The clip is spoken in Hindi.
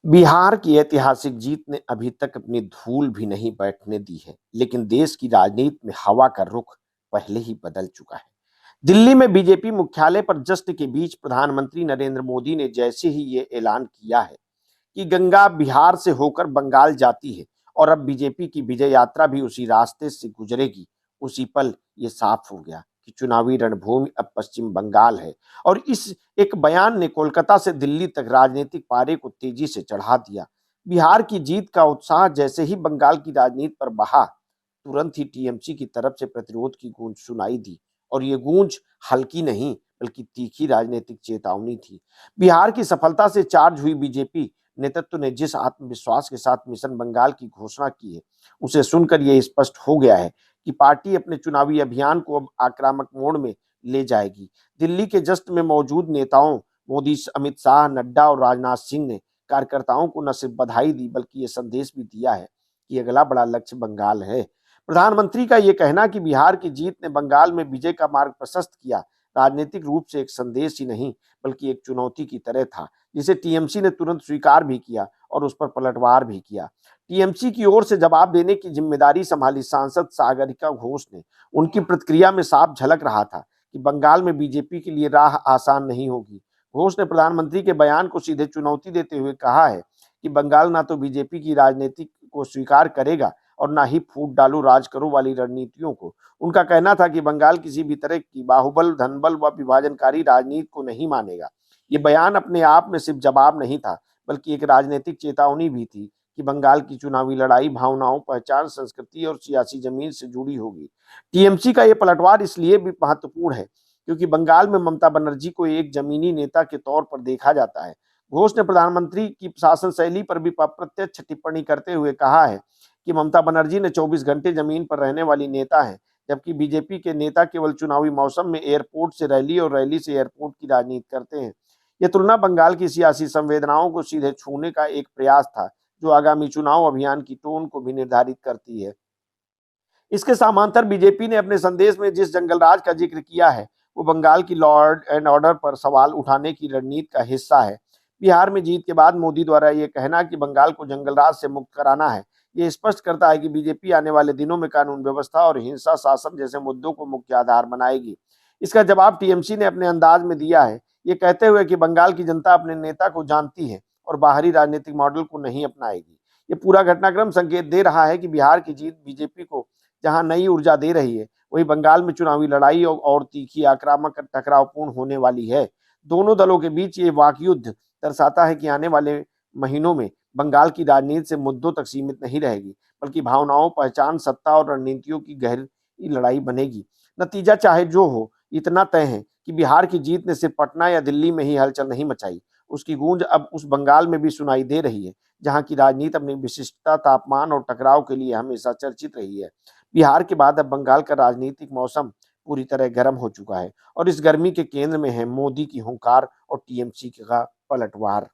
बिहार की ऐतिहासिक जीत ने अभी तक अपनी धूल भी नहीं बैठने दी है, लेकिन देश की राजनीति में हवा का रुख पहले ही बदल चुका है। दिल्ली में बीजेपी मुख्यालय पर जश्न के बीच प्रधानमंत्री नरेंद्र मोदी ने जैसे ही ये ऐलान किया है कि गंगा बिहार से होकर बंगाल जाती है और अब बीजेपी की विजय यात्रा भी उसी रास्ते से गुजरेगी, उसी पल ये साफ हो गया कि चुनावी रणभूमि अब पश्चिम बंगाल है। और इस एक बयान ने कोलकाता से दिल्ली तक राजनीतिक पारे को तेजी से चढ़ा दिया। बिहार की जीत का उत्साह जैसे ही बंगाल की राजनीति पर बहा, तुरंत ही टीएमसी की तरफ से प्रतिरोध की गूंज सुनाई दी। और ये गूंज हल्की नहीं बल्कि तीखी राजनीतिक चेतावनी थी। बिहार की सफलता से चार्ज हुई बीजेपी नेतृत्व ने जिस आत्मविश्वास के साथ मिशन बंगाल की घोषणा की है, उसे सुनकर यह स्पष्ट हो गया है कि पार्टी अपने चुनावी अभियान को अब आक्रामक मोड में ले जाएगी। दिल्ली के जश्न में मौजूद नेताओं मोदी, अमित शाह, नड्डा और राजनाथ सिंह ने कार्यकर्ताओं को न सिर्फ बधाई दी बल्कि ये संदेश भी दिया है कि अगला बड़ा लक्ष्य बंगाल है। प्रधानमंत्री का ये कहना कि बिहार की जीत ने बंगाल में विजय का मार्ग प्रशस्त किया, राजनीतिक रूप से एक संदेश ही नहीं बल्कि एक चुनौती की तरह था, जिसे टीएमसी ने तुरंत स्वीकार भी किया और उस पर पलटवार भी किया। टीएमसी की ओर से जवाब देने की जिम्मेदारी संभाली सांसद सागरिका घोष ने। उनकी प्रतिक्रिया में साफ झलक रहा था कि बंगाल में बीजेपी के लिए राह आसान नहीं होगी। घोष ने प्रधानमंत्री के बयान को सीधे चुनौती देते हुए कहा है कि बंगाल ना तो बीजेपी की राजनीति को स्वीकार करेगा और ना ही फूट डालो राज करो वाली रणनीतियों को। उनका कहना था कि बंगाल किसी भी तरह की बाहुबल, धनबल व विभाजनकारी राजनीति को नहीं मानेगा। ये बयान अपने आप में सिर्फ जवाब नहीं था बल्कि एक राजनीतिक चेतावनी भी थी कि बंगाल की चुनावी लड़ाई भावनाओं, पहचान, संस्कृति और सियासी जमीन से जुड़ी होगी। टीएमसी का ये पलटवार इसलिए भी महत्वपूर्ण है क्योंकि बंगाल में ममता बनर्जी को एक जमीनी नेता के तौर पर देखा जाता है। घोष ने प्रधानमंत्री की शासन शैली पर भी अप्रत्यक्ष टिप्पणी करते हुए कहा है कि ममता बनर्जी ने 24 घंटे जमीन पर रहने वाली नेता है, जबकि बीजेपी के नेता केवल चुनावी मौसम में एयरपोर्ट से रैली और रैली से एयरपोर्ट की राजनीति करते हैं। यह तुलना बंगाल की सियासी संवेदनाओं को सीधे छूने का एक प्रयास था, जो आगामी चुनाव अभियान की टोन को भी निर्धारित करती है। इसके समांतर बीजेपी ने अपने संदेश में जिस जंगल राज का जिक्र किया है, वो बंगाल की लॉ एंड ऑर्डर पर सवाल उठाने की रणनीति का हिस्सा है। बिहार में जीत के बाद मोदी द्वारा ये कहना कि बंगाल को जंगल राज से मुक्त कराना है, ये स्पष्ट करता है कि बीजेपी आने वाले दिनों में कानून व्यवस्था और हिंसा शासन जैसे मुद्दों को मुख्य आधार बनाएगी। इसका जवाब टीएमसी ने अपने अंदाज में दिया है, ये कहते हुए कि बंगाल की जनता अपने नेता को जानती है और बाहरी राजनीतिक मॉडल को नहीं अपनाएगी। ये पूरा घटनाक्रम संकेत दे रहा है कि बिहार की जीत बीजेपी को जहां नई ऊर्जा दे रही है, वहीं बंगाल में चुनावी लड़ाई और तीखी, आक्रामक, टकरावपूर्ण होने वाली है। दोनों दलों के बीच ये वाकयुद्ध दर्शाता है कि आने वाले महीनों में बंगाल की राजनीति से मुद्दों तक सीमित नहीं रहेगी, बल्कि भावनाओं, पहचान, सत्ता और रणनीतियों की गहरी लड़ाई बनेगी। नतीजा चाहे जो हो, इतना तय है कि बिहार की जीत ने सिर्फ पटना या दिल्ली में ही हलचल नहीं मचाई, उसकी गूंज अब उस बंगाल में भी सुनाई दे रही है, जहां की राजनीति अपनी विशिष्टता, तापमान और टकराव के लिए हमेशा चर्चित रही है। बिहार के बाद अब बंगाल का राजनीतिक मौसम पूरी तरह गर्म हो चुका है और इस गर्मी के केंद्र में है मोदी की हुंकार और टीएमसी का पलटवार।